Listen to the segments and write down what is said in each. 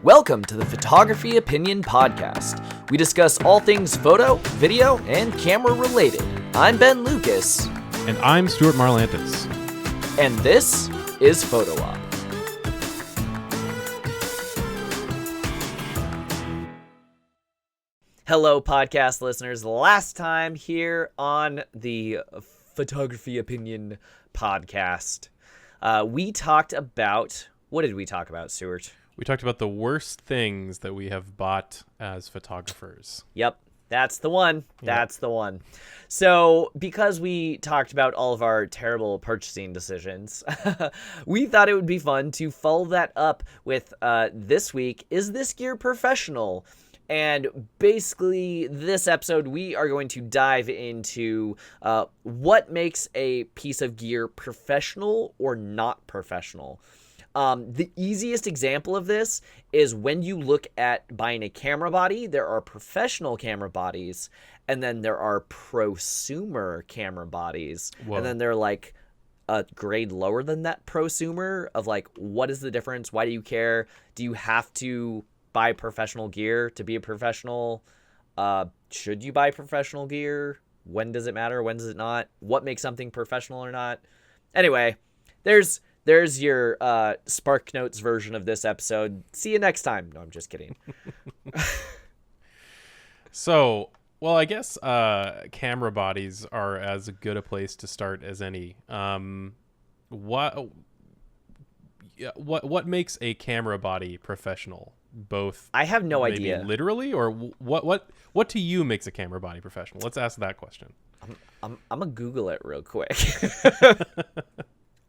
Welcome to the Photography Opinion Podcast. We discuss all things photo, video, and camera related. I'm Ben Lucas. And I'm Stuart Marlantis. And this is Photo Op. Hello, podcast listeners. Last time here on the Photography Opinion Podcast, we talked about... What did we talk about, Stuart? We talked about the worst things that we have bought as photographers. Yep, that's the one. That's the one. So because we talked about all of our terrible purchasing decisions, we thought it would be fun to follow that up with this week, is this gear professional? And basically, this episode, we are going to dive into what makes a piece of gear professional or not professional. The easiest example of this is when you look at buying a camera body. There are professional camera bodies, and then there are prosumer camera bodies. Whoa. And then they're like a grade lower than that prosumer of like, what is the difference? Why do you care? Do you have to buy professional gear to be a professional? Should you buy professional gear? When does it matter? When does it not? What makes something professional or not? Anyway, there's your Spark Notes version of this episode. See you next time. No, I'm just kidding. So, well, I guess camera bodies are as good a place to start as any. What makes a camera body professional? Both. I have no maybe idea. Literally, or what to you makes a camera body professional? Let's ask that question. I'm gonna Google it real quick.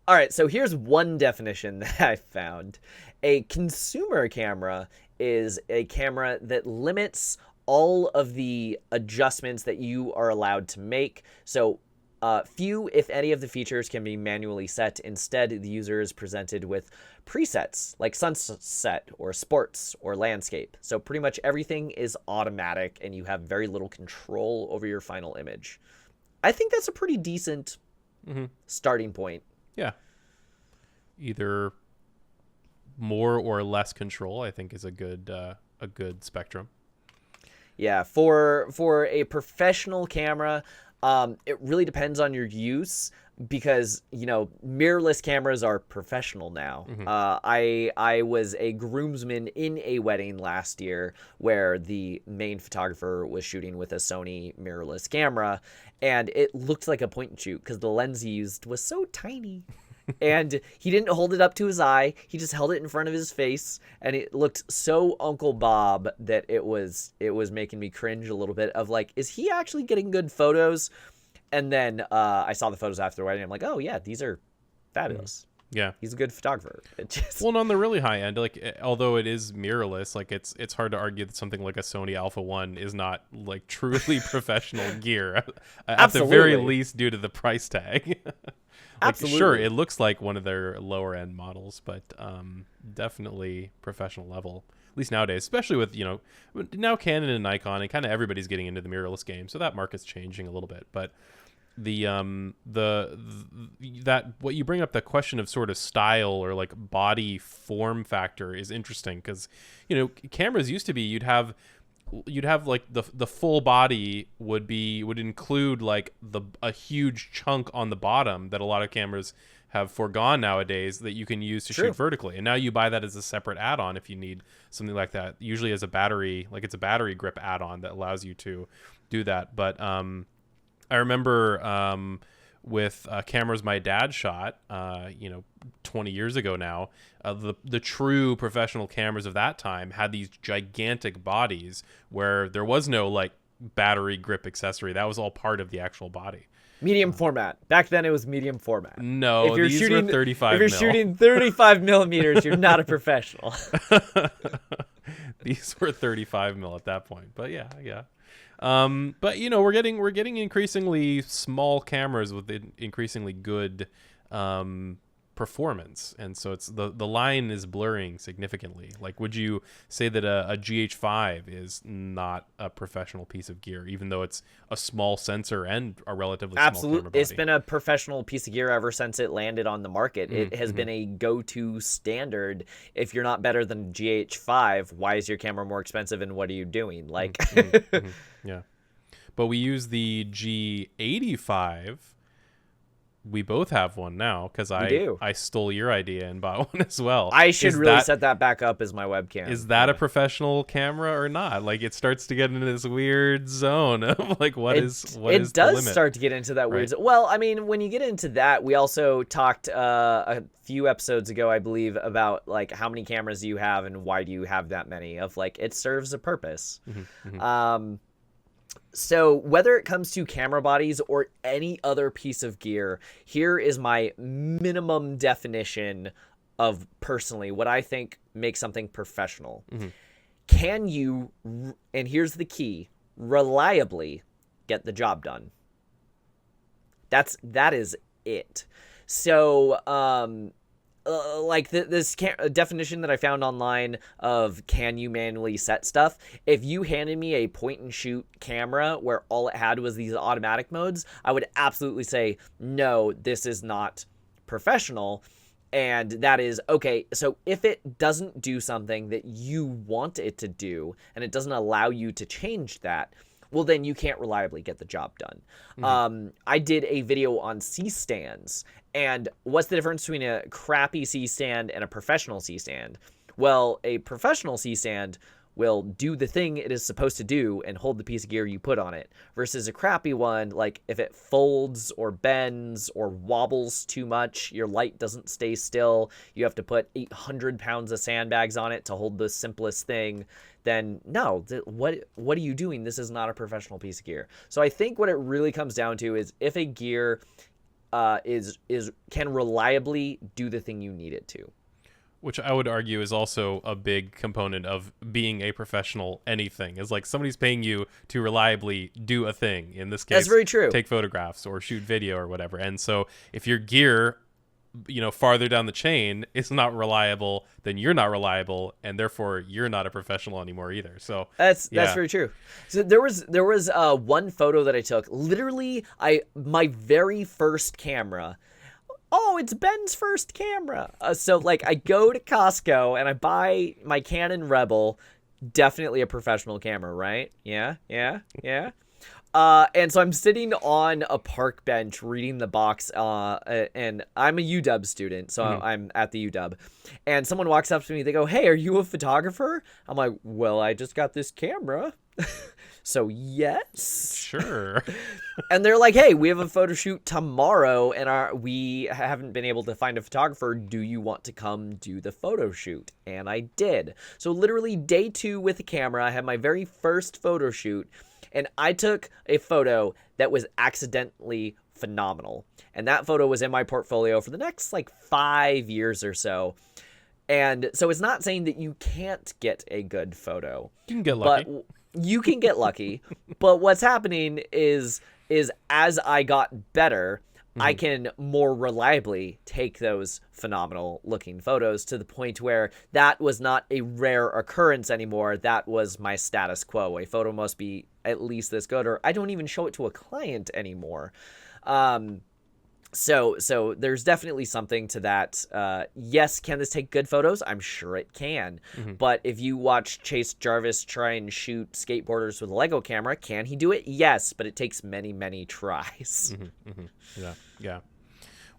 All right, so here's one definition that I found. A consumer camera is a camera that limits all of the adjustments that you are allowed to make. So few, if any, of the features can be manually set. Instead, the user is presented with presets like sunset or sports or landscape. So pretty much everything is automatic and you have very little control over your final image. I think that's a pretty decent starting point. Yeah. Either more or less control, I think, is a good spectrum. Yeah, for a professional camera, it really depends on your use because, mirrorless cameras are professional now. I was a groomsman in a wedding last year where the main photographer was shooting with a Sony mirrorless camera, and it looked like a point and shoot because the lens he used was so tiny. And he didn't hold it up to his eye. He just held it in front of his face, and it looked so Uncle Bob that it was making me cringe a little bit of like, is he actually getting good photos? And then I saw the photos after the wedding. I'm like, oh yeah, these are fabulous. Yeah, he's a good photographer. Well, on the really high end, like although it is mirrorless, like it's hard to argue that something like a Sony Alpha 1 is not like truly professional gear, at the very least due to the price tag. Absolutely. Sure, it looks like one of their lower end models, but definitely professional level. At least nowadays, especially with now Canon and Nikon, and kind of everybody's getting into the mirrorless game, so that market's changing a little bit. But that what you bring up, the question of sort of style or like body form factor is interesting because cameras used to be you'd have like the full body would include like a huge chunk on the bottom that a lot of cameras have foregone nowadays that you can use to shoot vertically, and now you buy that as a separate add-on if you need something like that, usually as a battery, like it's a battery grip add-on that allows you to do that. But I remember with cameras my dad shot 20 years ago now, the true professional cameras of that time had these gigantic bodies where there was no like battery grip accessory. That was all part of the actual body. Medium format. Back then it was medium format. No, these were 35 If you're shooting 35 millimeters, you're not a professional. These were 35 mil at that point. But yeah. But we're getting increasingly small cameras with increasingly good performance, and so it's the line is blurring significantly. Like, would you say that a GH5 is not a professional piece of gear, even though it's a small sensor and a relatively small camera body? It's been a professional piece of gear ever since it landed on the market. It has been a go-to standard. If you're not better than GH5, why is your camera more expensive, and what are you doing? Like, Yeah. But we use the G85. We both have one now because I stole your idea and bought one as well. I should really set that back up as my webcam. Is that a professional camera or not? Like, it starts to get into this weird zone of like, what is the limit? It does start to get into that weird zone. Well, I mean, when you get into that, we also talked a few episodes ago, I believe, about like how many cameras you have and why do you have that many. Of like, it serves a purpose. So whether it comes to camera bodies or any other piece of gear, here is my minimum definition of personally what I think makes something professional. Can you, and here's the key, reliably get the job done? That is it. So, like this definition that I found online of can you manually set stuff, if you handed me a point and shoot camera where all it had was these automatic modes, I would absolutely say, no, this is not professional. And that is okay. So if it doesn't do something that you want it to do and it doesn't allow you to change that, well, then you can't reliably get the job done. I did a video on C-stands, and what's the difference between a crappy C-stand and a professional C-stand? Well, a professional C-stand will do the thing it is supposed to do and hold the piece of gear you put on it, versus a crappy one, like if it folds or bends or wobbles too much, your light doesn't stay still, you have to put 800 pounds of sandbags on it to hold the simplest thing, then no, what are you doing? This is not a professional piece of gear. So I think what it really comes down to is if a gear can reliably do the thing you need it to. Which I would argue is also a big component of being a professional anything. Is like somebody's paying you to reliably do a thing. In this case, that's very true. Take photographs or shoot video or whatever. And so if your gear, farther down the chain is not reliable, then you're not reliable, and therefore you're not a professional anymore either. So that's very true. So there was one photo that I took. Literally, my very first camera. Oh, it's Ben's first camera. So like I go to Costco and I buy my Canon Rebel, definitely a professional camera, right? Yeah. And so I'm sitting on a park bench reading the box, and I'm a UW student, so I'm at the UW. And someone walks up to me, they go, "Hey, are you a photographer?" I'm like, "Well, I just got this camera." So yes. Sure. And they're like, "Hey, we have a photo shoot tomorrow, and we haven't been able to find a photographer. Do you want to come do the photo shoot?" And I did. So literally day 2 with the camera, I had my very first photo shoot, and I took a photo that was accidentally phenomenal. And that photo was in my portfolio for the next like 5 years or so. And so it's not saying that you can't get a good photo. You can get lucky. But you can get lucky. But what's happening is as I got better, I can more reliably take those phenomenal looking photos to the point where that was not a rare occurrence anymore. That was my status quo. A photo must be at least this good, or I don't even show it to a client anymore. So there's definitely something to that. Yes, can this take good photos? I'm sure it can. But if you watch Chase Jarvis try and shoot skateboarders with a Lego camera, can he do it? Yes, but it takes many, many tries. Yeah.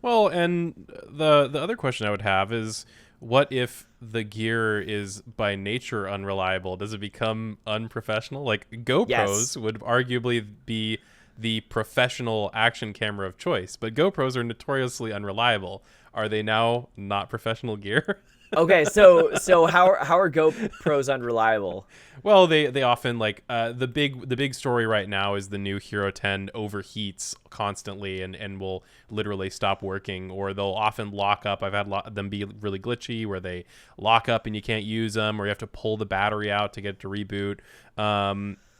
Well, and the other question I would have is, what if the gear is by nature unreliable? Does it become unprofessional? Like GoPros would arguably be the professional action camera of choice, but GoPros are notoriously unreliable. Are they now not professional gear? Okay, so how are GoPros unreliable? Well, they often like the big story right now is the new Hero 10 overheats constantly and will literally stop working, or they'll often lock up. I've had them be really glitchy where they lock up and you can't use them, or you have to pull the battery out to get it to reboot.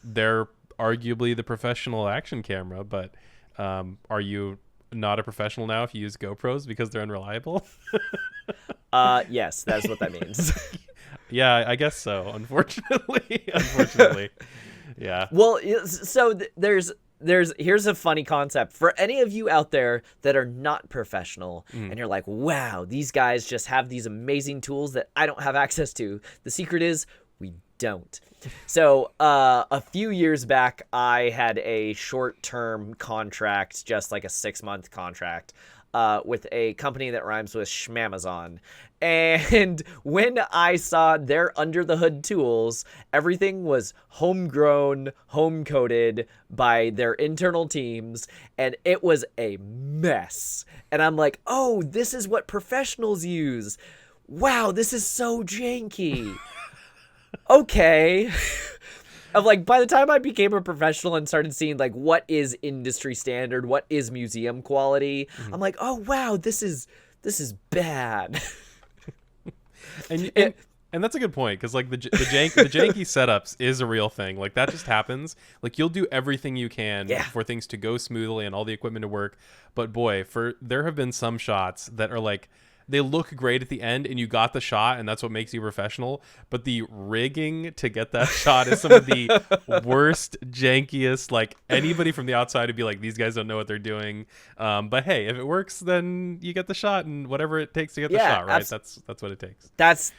They're arguably the professional action camera, but are you not a professional now if you use GoPros because they're unreliable? Yes, that's what that means. Yeah, I guess so. Unfortunately. Yeah. Well, so here's a funny concept for any of you out there that are not professional and you're like, wow, these guys just have these amazing tools that I don't have access to. The secret is we don't. So a few years back, I had a short-term contract, just like a 6-month contract, with a company that rhymes with Schmamazon. And when I saw their under the hood tools, everything was homegrown, home coded by their internal teams, and it was a mess. And I'm like, oh, this is what professionals use. Wow, this is so janky. Okay. Of like, by the time I became a professional and started seeing like what is industry standard, what is museum quality, I'm like, oh wow, this is bad. And that's a good point, because like the janky setups is a real thing. Like that just happens. Like you'll do everything you can for things to go smoothly and all the equipment to work. But boy, there have been some shots that are like, they look great at the end and you got the shot and that's what makes you professional. But the rigging to get that shot is some of the worst, jankiest, like anybody from the outside would be like, these guys don't know what they're doing. But hey, if it works, then you get the shot and whatever it takes to get the shot, right? That's what it takes.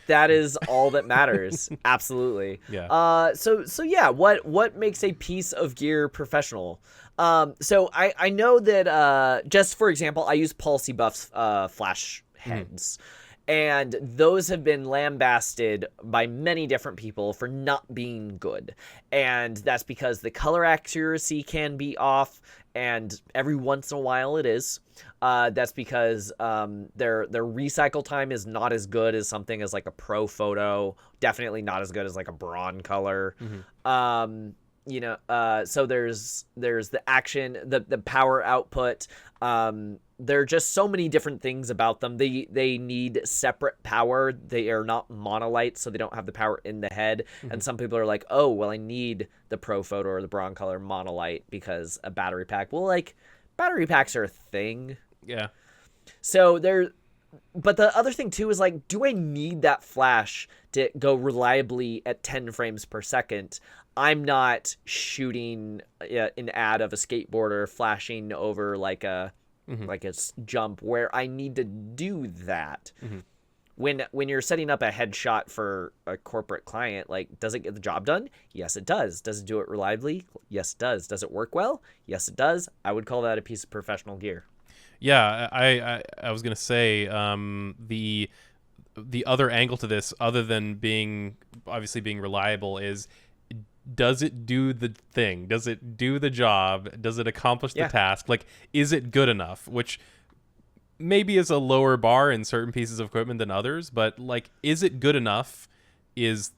That is all that matters. Absolutely. Yeah. So yeah, what makes a piece of gear professional? So I know that, just for example, I use Palsy Buff's, flash heads, and those have been lambasted by many different people for not being good, and that's because the color accuracy can be off, and every once in a while it is. That's because their recycle time is not as good as something as like a Pro Photo, definitely not as good as like a Braun color. So there's the action, the power output. There are just so many different things about them. They need separate power. They are not monolight, so they don't have the power in the head. And some people are like, oh, well, I need the Pro Photo or the Braun color monolight because a battery pack. Well, like, battery packs are a thing. Yeah. So but the other thing too is like, do I need that flash to go reliably at 10 frames per second? I'm not shooting an ad of a skateboarder flashing over like a jump where I need to do that. When you're setting up a headshot for a corporate client, like, does it get the job done? Yes, it does. Does it do it reliably? Yes, it does. Does it work well? Yes, it does. I would call that a piece of professional gear. Yeah, I was gonna say the other angle to this, other than being reliable, is, does it do the thing? Does it do the job? Does it accomplish the task? Like, is it good enough? Which maybe is a lower bar in certain pieces of equipment than others, but like, is it good enough? If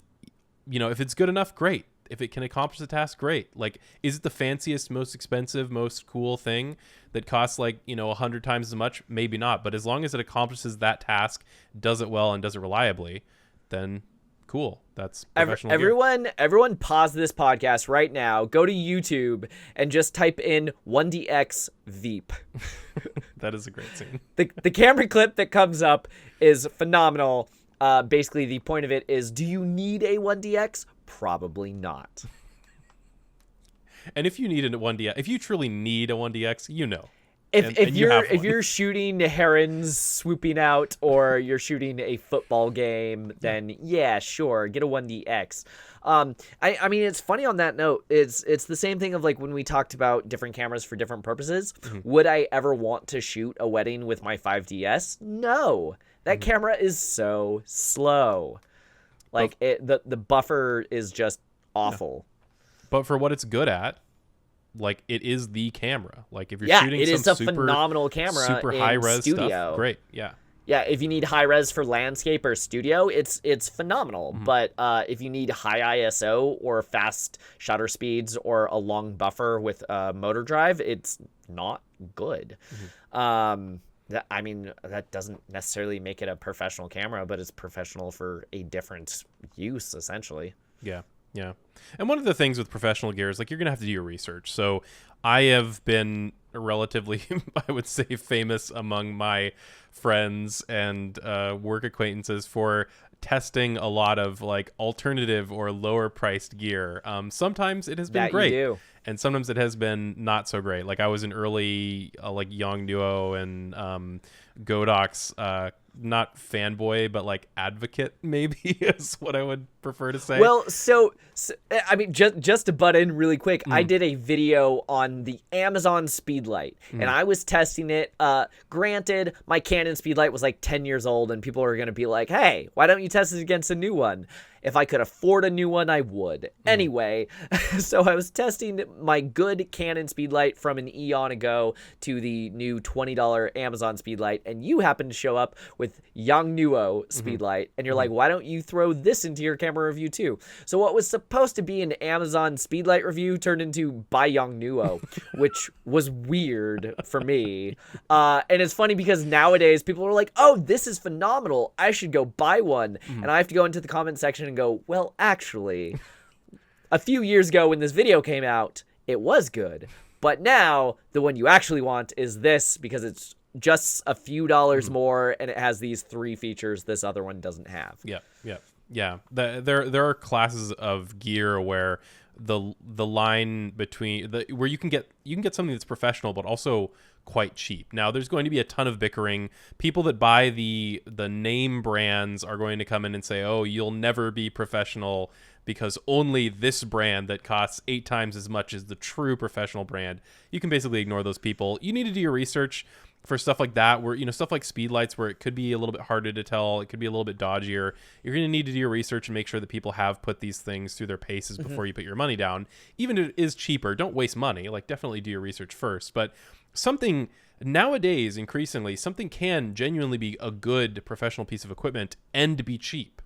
it's good enough, great. If it can accomplish the task, great. Like, is it the fanciest, most expensive, most cool thing that costs 100 times as much? Maybe not. But as long as it accomplishes that task, does it well, and does it reliably, then cool. That's professional gear. Everyone pause this podcast right now. Go to YouTube and just type in 1DX Veep. That is a great scene. The camera clip that comes up is phenomenal. Basically, the point of it is, do you need a 1DX? Probably not. And if you need a 1DX, if you truly need a 1DX, if you're shooting herons swooping out, or you're shooting a football game, then yeah, sure, get a 1DX. I mean, it's funny on that note. It's the same thing of like when we talked about different cameras for different purposes. Would I ever want to shoot a wedding with my 5DS? No. That camera is so slow. Like, the buffer is just awful. But for what it's good at, like, it is the camera. Like, if you're shooting it some is a phenomenal camera, super high res stuff, great. Yeah. Yeah, if you need high res for landscape or studio, it's phenomenal. But if you need high ISO or fast shutter speeds or a long buffer with motor drive, it's not good. That doesn't necessarily make it a professional camera, but it's professional for a different use, essentially. Yeah. Yeah. And one of the things with professional gear is like you're going to have to do your research. So I have been relatively, I would say, famous among my friends and work acquaintances for testing a lot of like alternative or lower priced gear. Sometimes it has been That you great. do. And sometimes it has been not so great. Like I was an early like Young Duo and Godoc's not fanboy, but like advocate maybe is what I would prefer to say. Well, so I mean, just to butt in really quick, I did a video on the Amazon Speedlight, and I was testing it. Granted, my Canon Speedlight was like 10 years old, and people are going to be like, hey, why don't you test it against a new one? If I could afford a new one, I would. Anyway, so I was testing my good Canon Speedlight from an eon ago to the new $20 Amazon Speedlight, and you happen to show up with Yang Nuo Speedlight, and you're like, why don't you throw this into your camera review too? So what was supposed to be an Amazon Speedlight review turned into buy Yang Nuo, which was weird for me. And it's funny because nowadays people are like, oh, this is phenomenal. I should go buy one. And I have to go into the comment section and go, well, actually, a few years ago when this video came out, it was good. But now the one you actually want is this because it's just a few dollars more and it has these 3 features this other one doesn't have. Yeah. There are classes of gear where the line between where you can get something that's professional but also quite cheap. Now there's going to be a ton of bickering. People that buy the name brands are going to come in and say, oh, you'll never be professional because only this brand that costs 8 times as much as the true professional brand. You can basically ignore those people. You need to do your research for stuff like that, where, you know, stuff like speedlights where it could be a little bit harder to tell, it could be a little bit dodgier. You're going to need to do your research and make sure that people have put these things through their paces before you put your money down. Even if it is cheaper, don't waste money. Like, definitely do your research first. But something nowadays, increasingly, something can genuinely be a good professional piece of equipment and be cheap.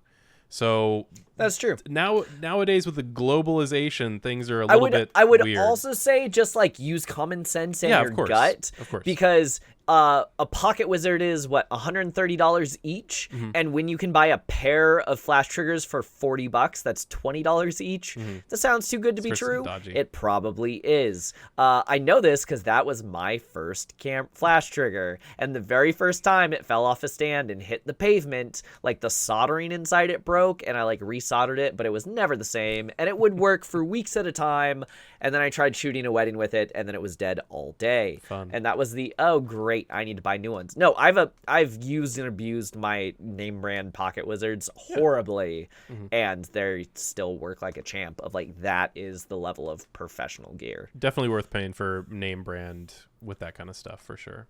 So that's true. Nowadays with the globalization, things are a little bit I would weird. also say just like use common sense and your gut. Of course. Because a Pocket Wizard is what, $130 each, and when you can buy a pair of flash triggers for $40, that's $20 each. That sounds too good to be true. It probably is. I know this because that was my first flash trigger, and the very first time it fell off a stand and hit the pavement, like the soldering inside it broke, and I like resoldered it, but it was never the same, and it would work for weeks at a time. And then I tried shooting a wedding with it, and then it was dead all day. Fun. And that was the, oh great, I need to buy new ones. No, I've used and abused my name brand Pocket Wizards horribly, and they still work like a champ. Of like, that is the level of professional gear. Definitely worth paying for name brand with that kind of stuff for sure.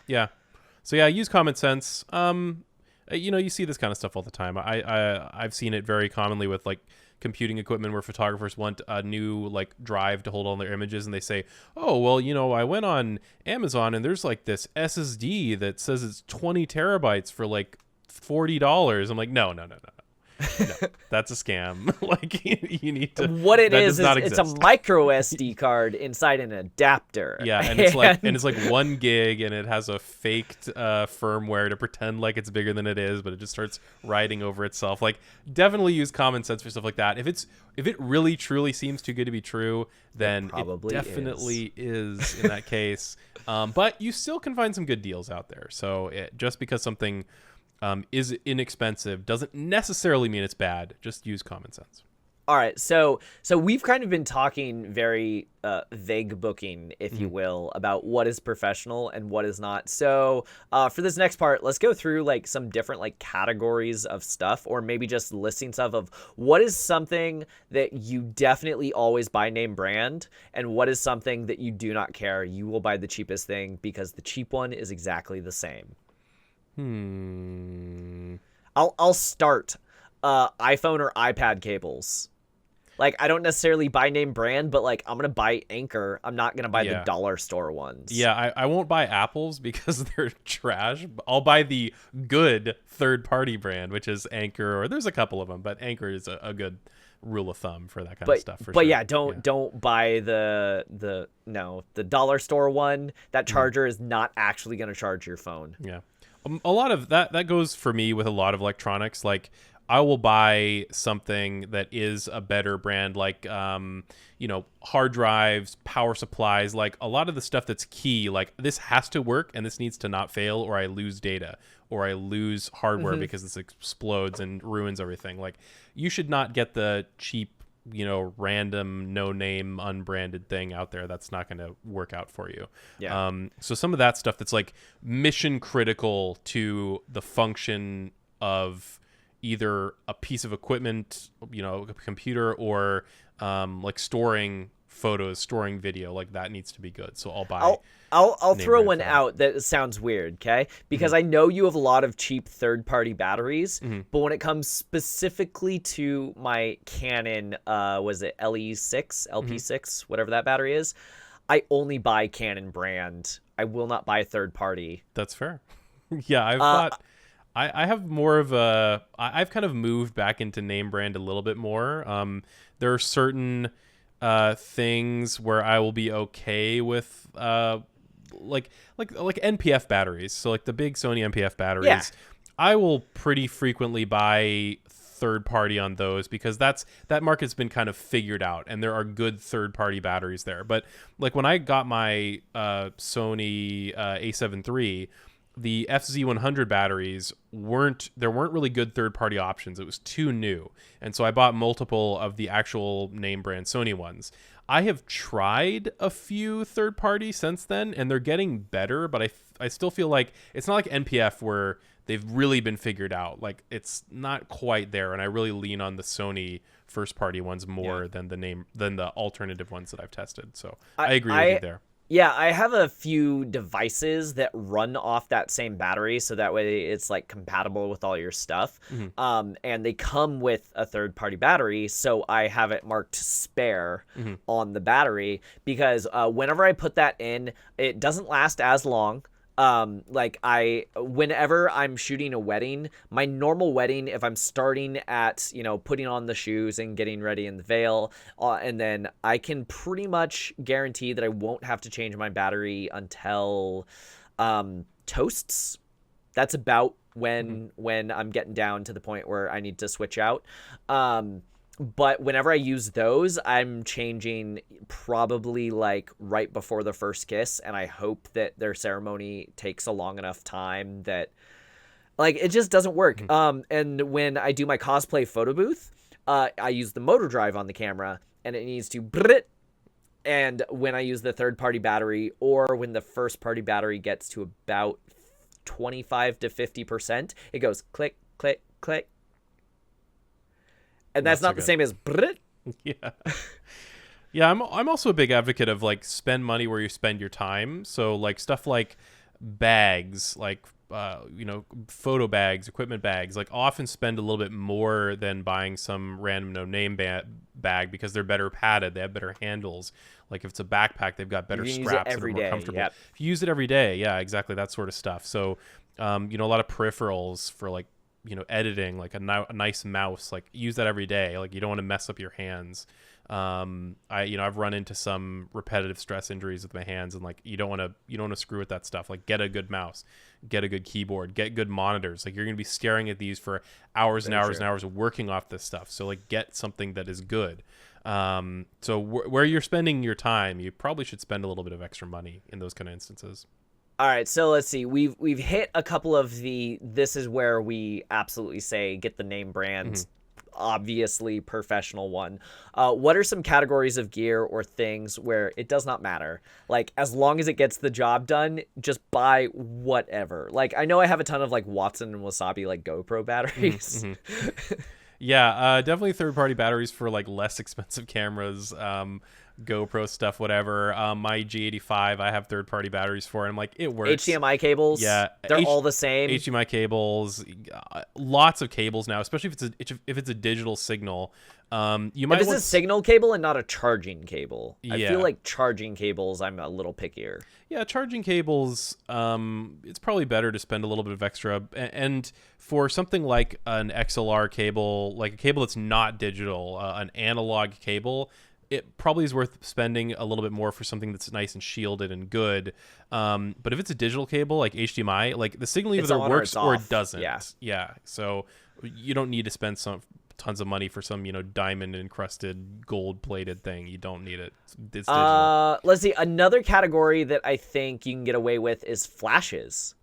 Yeah. So yeah, use common sense. You know, you see this kind of stuff all the time. I've seen it very commonly with like computing equipment where photographers want a new like drive to hold all their images, and they say, oh, well, you know, I went on Amazon and there's like this SSD that says it's 20 terabytes for like $40. I'm like, no, that's a scam. Like, you need to. What it is it's a micro SD card inside an adapter. Yeah, and it's like 1 gig, and it has a faked firmware to pretend like it's bigger than it is, but it just starts writing over itself. Like, definitely use common sense for stuff like that. If it really truly seems too good to be true, then it definitely is in that case. But you still can find some good deals out there. So just because something is inexpensive doesn't necessarily mean it's bad. Just use common sense. All right, so we've kind of been talking very vague booking, if you will, about what is professional and what is not. So for this next part, let's go through like some different like categories of stuff, or maybe just listing stuff of what is something that you definitely always buy name brand, and what is something that you do not care. You will buy the cheapest thing because the cheap one is exactly the same. I'll start iPhone or iPad cables. Like, I don't necessarily buy name brand, but like, I'm gonna buy Anchor. I'm not gonna buy the dollar store ones. Yeah, I won't buy Apples because they're trash. I'll buy the good third-party brand, which is Anchor, or there's a couple of them, but Anchor is a good rule of thumb for that kind of stuff. But yeah, don't buy the dollar store one. That charger is not actually gonna charge your phone. Yeah. A lot of that goes for me with a lot of electronics. Like, I will buy something that is a better brand, like hard drives, power supplies, like a lot of the stuff that's key. Like this has to work and this needs to not fail, or I lose data, or I lose hardware because this explodes and ruins everything. Like you should not get the cheap, random, no name, unbranded thing out there that's not going to work out for you. Yeah. So some of that stuff that's like mission critical to the function of either a piece of equipment, a computer, or like storing photos, storing video, like that needs to be good. So I'll buy. I'll throw brand one for that. out that sounds weird, okay? Because I know you have a lot of cheap third-party batteries, but when it comes specifically to my Canon, was it LE6, LP6, whatever that battery is, I only buy Canon brand. I will not buy third-party. That's fair. Yeah, I've got. I have more of a. I've kind of moved back into name brand a little bit more. There are certain things where I will be okay with like NPF batteries. So like the big Sony NPF batteries, Yeah. I will pretty frequently buy third party on those because that market's been kind of figured out and there are good third party batteries there. But like when I got my Sony A7 III, the FZ100 batteries weren't really good third-party options. It was too new. And so I bought multiple of the actual name brand Sony ones. I have tried a few third-party since then, and they're getting better, but I still feel like it's not like NPF where they've really been figured out. Like, it's not quite there, and I really lean on the Sony first-party ones more than the alternative ones that I've tested. So I agree with you there. Yeah, I have a few devices that run off that same battery, so that way it's like compatible with all your stuff. And they come with a third-party battery, so I have it marked spare on the battery because whenever I put that in, it doesn't last as long. Whenever I'm shooting a wedding, my normal wedding, if I'm starting at, putting on the shoes and getting ready in the veil, and then I can pretty much guarantee that I won't have to change my battery until, toasts. That's about when I'm getting down to the point where I need to switch out. But whenever I use those, I'm changing probably like right before the first kiss, and I hope that their ceremony takes a long enough time that like it just doesn't work. And when I do my cosplay photo booth, I use the motor drive on the camera, and it needs to brit. And when I use the third party battery, or when the first party battery gets to about 25 to 50%, it goes click, click, click. And that's not the same as Brit. Yeah. Yeah, I'm also a big advocate of like spend money where you spend your time. So like stuff like bags, like photo bags, equipment bags, like often spend a little bit more than buying some random no name bag because they're better padded, they have better handles. Like if it's a backpack, they've got better straps that are more comfortable. Yep. If you use it every day, yeah, exactly, that sort of stuff. So a lot of peripherals for like editing, like a nice mouse, like use that every day. Like you don't want to mess up your hands. I've run into some repetitive stress injuries with my hands, and like you don't want to screw with that stuff. Like get a good mouse, get a good keyboard, get good monitors. Like you're going to be staring at these for hours and hours and hours working off this stuff. So like get something that is good. So where you're spending your time, you probably should spend a little bit of extra money in those kind of instances. All right, so let's see. We've hit a couple of this is where we absolutely say get the name brand, obviously professional one. What are some categories of gear or things where it does not matter? Like as long as it gets the job done, just buy whatever. Like I know I have a ton of like Watson and Wasabi like GoPro batteries. Yeah, definitely third-party batteries for like less expensive cameras. GoPro stuff, whatever. My G85, I have third-party batteries for, and I'm like, it works. HDMI cables, yeah, they're all the same. HDMI cables, lots of cables now, especially if it's a digital signal. You might if it's a signal cable and not a charging cable. I feel like charging cables, I'm a little pickier. Yeah, charging cables, it's probably better to spend a little bit of extra. And for something like an XLR cable, like a cable that's not digital, an analog cable, it probably is worth spending a little bit more for something that's nice and shielded and good. But if it's a digital cable like HDMI, like the signal either works or it doesn't. Yeah. So you don't need to spend tons of money for some, diamond encrusted gold plated thing. You don't need it. It's digital. Let's see. Another category that I think you can get away with is flashes.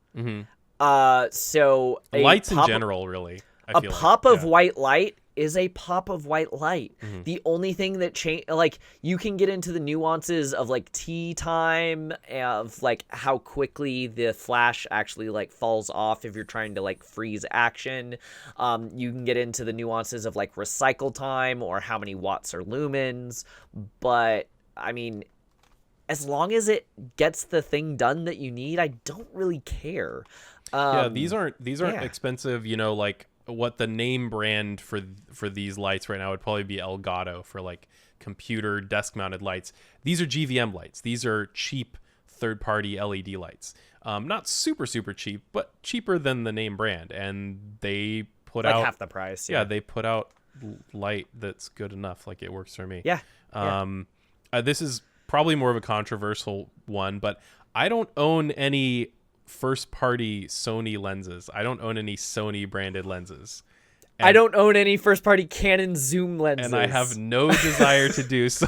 So lights in general, really. A pop of white light is a pop of white light. The only thing that like, you can get into the nuances of like tea time, of like how quickly the flash actually like falls off if you're trying to like freeze action. You can get into the nuances of like recycle time or how many watts or lumens. But I mean, as long as it gets the thing done that you need, I don't really care. These aren't expensive, like what the name brand for these lights right now would probably be Elgato for like computer desk mounted lights. These are GVM lights. These are cheap third-party LED lights. Not super cheap, but cheaper than the name brand, and they put like out half the price. Yeah, they put out light that's good enough. Like, it works for me. This is probably more of a controversial one, but I don't own any first-party Sony lenses. I don't own any Sony branded lenses. I don't own any first-party Canon zoom lenses. And I have no desire to do so.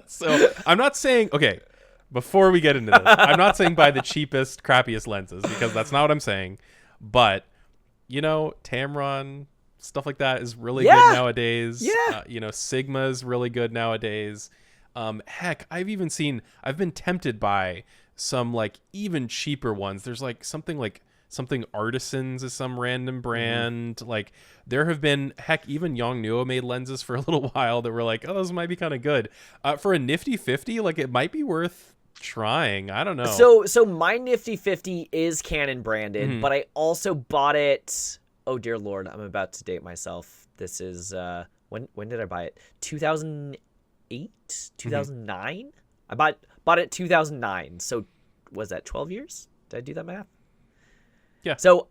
So I'm not saying, okay, before we get into this, I'm not saying buy the cheapest, crappiest lenses, because that's not what I'm saying. But, Tamron, stuff like that is really good nowadays. Sigma is really good nowadays. Heck, I've been tempted by some like even cheaper ones. There's like something Artisans is some random brand. Like, there have been, even Yongnuo made lenses for a little while that were like, oh, those might be kind of good. For a nifty 50, like, it might be worth trying. I don't know. So my nifty 50 is Canon branded, but I also bought it. Oh dear Lord, I'm about to date myself. This is when did I buy it? 2008, 2009. I bought it 2009. So was that 12 years? Did I do that math? Yeah. So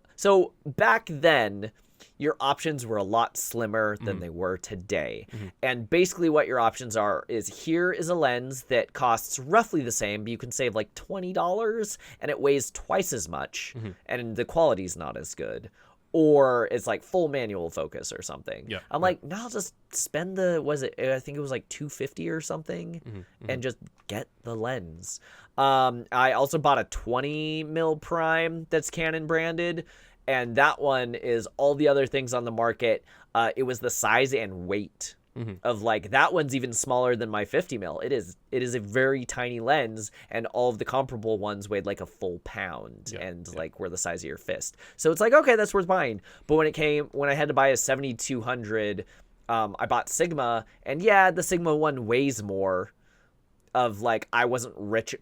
back then, your options were a lot slimmer than they were today. And basically what your options are is, here is a lens that costs roughly the same, but you can save like $20 and it weighs twice as much and the quality's not as good. Or it's like full manual focus or something. Yeah. I'm like, no, I'll just spend I think it was like $250 or something and just get the lens. I also bought a 20 mil prime that's Canon branded, and that one is all the other things on the market. It was the size and weight of, like, that one's even smaller than my 50 mil. It is a very tiny lens, and all of the comparable ones weighed like a full pound like were the size of your fist. So it's like, okay, that's worth buying. But when I had to buy a 7200, I bought Sigma, and the Sigma one weighs more. Of like, I wasn't rich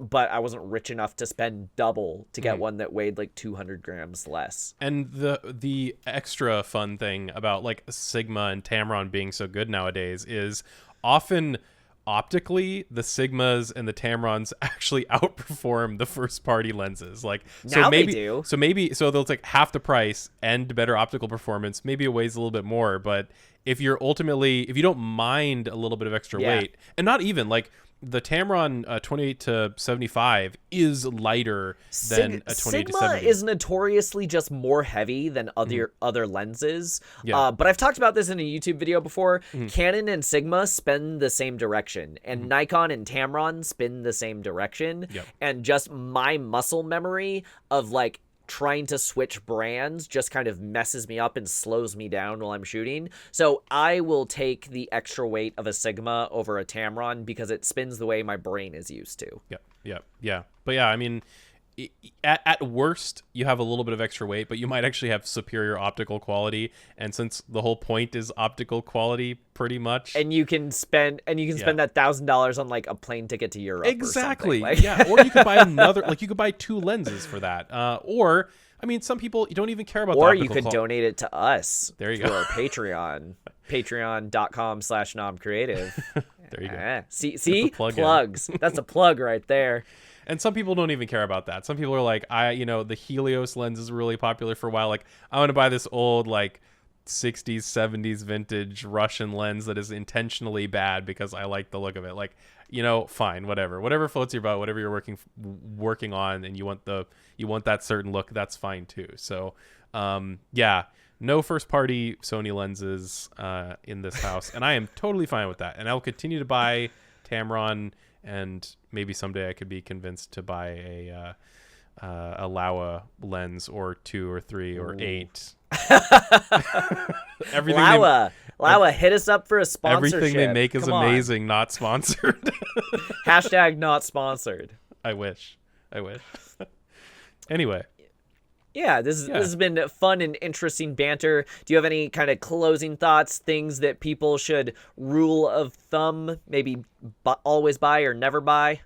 enough to spend double to get one that weighed like 200 grams less. And the extra fun thing about like Sigma and Tamron being so good nowadays is often optically the Sigmas and the Tamrons actually outperform the first party lenses. Like, now they do. So they'll take half the price and better optical performance. Maybe it weighs a little bit more, but if you don't mind a little bit of extra weight, and not even like, the Tamron 28 to 75 is lighter than a 28 Sigma to 70. is notoriously just more heavy than other lenses. But I've talked about this in a YouTube video before. Canon and Sigma spin the same direction, and Nikon and Tamron spin the same direction. And just my muscle memory of like trying to switch brands just kind of messes me up and slows me down while I'm shooting. So I will take the extra weight of a Sigma over a Tamron because it spins the way my brain is used to. Yeah. But I mean, at worst, you have a little bit of extra weight, but you might actually have superior optical quality. And since the whole point is optical quality, pretty much, and you can spend that $1,000 on like a plane ticket to Europe. Exactly. Or or you could buy another. Like, you could buy two lenses for that. Or I mean, some people, you don't even care about. Or you could donate it to us. There you go. Our Patreon. Patreon.com/nomcreative. There you go. See? Plugs. That's a plug right there. And some people don't even care about that. Some people are like, the Helios lens is really popular for a while. Like, I want to buy this old, like, 60s, 70s vintage Russian lens that is intentionally bad because I like the look of it. Like, fine, whatever floats your boat, whatever you're working on, and you want that certain look, that's fine too. So, no first-party Sony lenses in this house, and I am totally fine with that. And I'll continue to buy Tamron, and maybe someday I could be convinced to buy a Laowa lens or 2 or 3 or 8. Everything Laowa, hit us up for a sponsorship. Everything they make is amazing, not sponsored. Hashtag not sponsored. I wish. Anyway. Yeah, this has been fun and interesting banter. Do you have any kind of closing thoughts, things that people should rule of thumb, maybe always buy or never buy?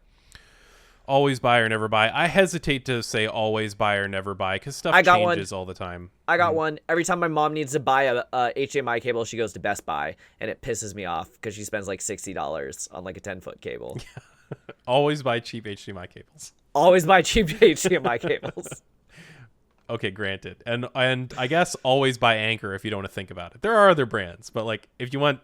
Always buy or never buy. I hesitate to say always buy or never buy because stuff changes all the time. I got one. Every time my mom needs to buy a HDMI cable, she goes to Best Buy, and it pisses me off because she spends like $60 on like a 10-foot cable. Always buy cheap HDMI cables. Always buy cheap HDMI cables. Okay, granted. And I guess always buy Anchor if you don't want to think about it. There are other brands, but like if you want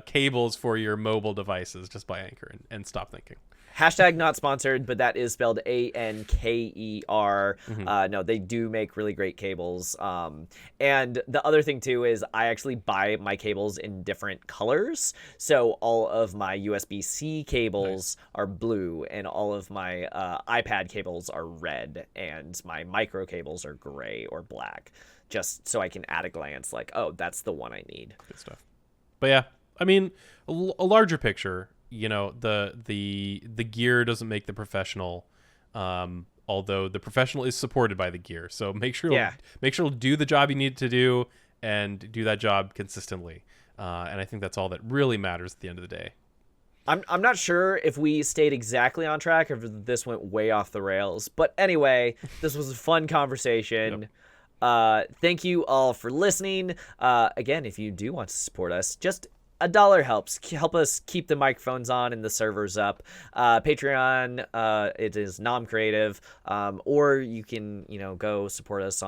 cables for your mobile devices, just buy Anchor and stop thinking. Hashtag not sponsored, but that is spelled Anker. No, they do make really great cables. And the other thing too is I actually buy my cables in different colors. So all of my USB-C cables are blue, and all of my iPad cables are red, and my micro cables are gray or black. Just so I can at a glance like, oh, that's the one I need. Good stuff. But yeah, I mean, a larger picture. You know, the gear doesn't make the professional, although the professional is supported by the gear. So make sure to do the job you need to do and do that job consistently. And I think that's all that really matters at the end of the day. I'm not sure if we stayed exactly on track or if this went way off the rails. But anyway, this was a fun conversation. Yep. Thank you all for listening. Again, if you do want to support us, just $1 helps. Help us keep the microphones on and the servers up. Patreon, it is non-creative, or you can, go support us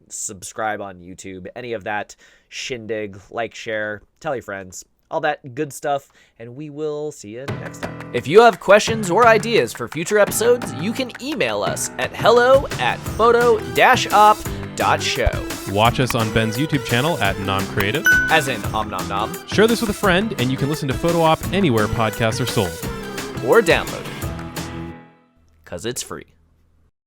subscribe on YouTube. Any of that shindig, like, share, tell your friends, all that good stuff, and we will see you next time. If you have questions or ideas for future episodes, you can email us at hello@photo-op.show. Watch us on Ben's YouTube channel at Non-Creative. As in Om Nom Nom. Share this with a friend, and you can listen to Photo Op anywhere podcasts are sold. Or download it. 'Cause it's free.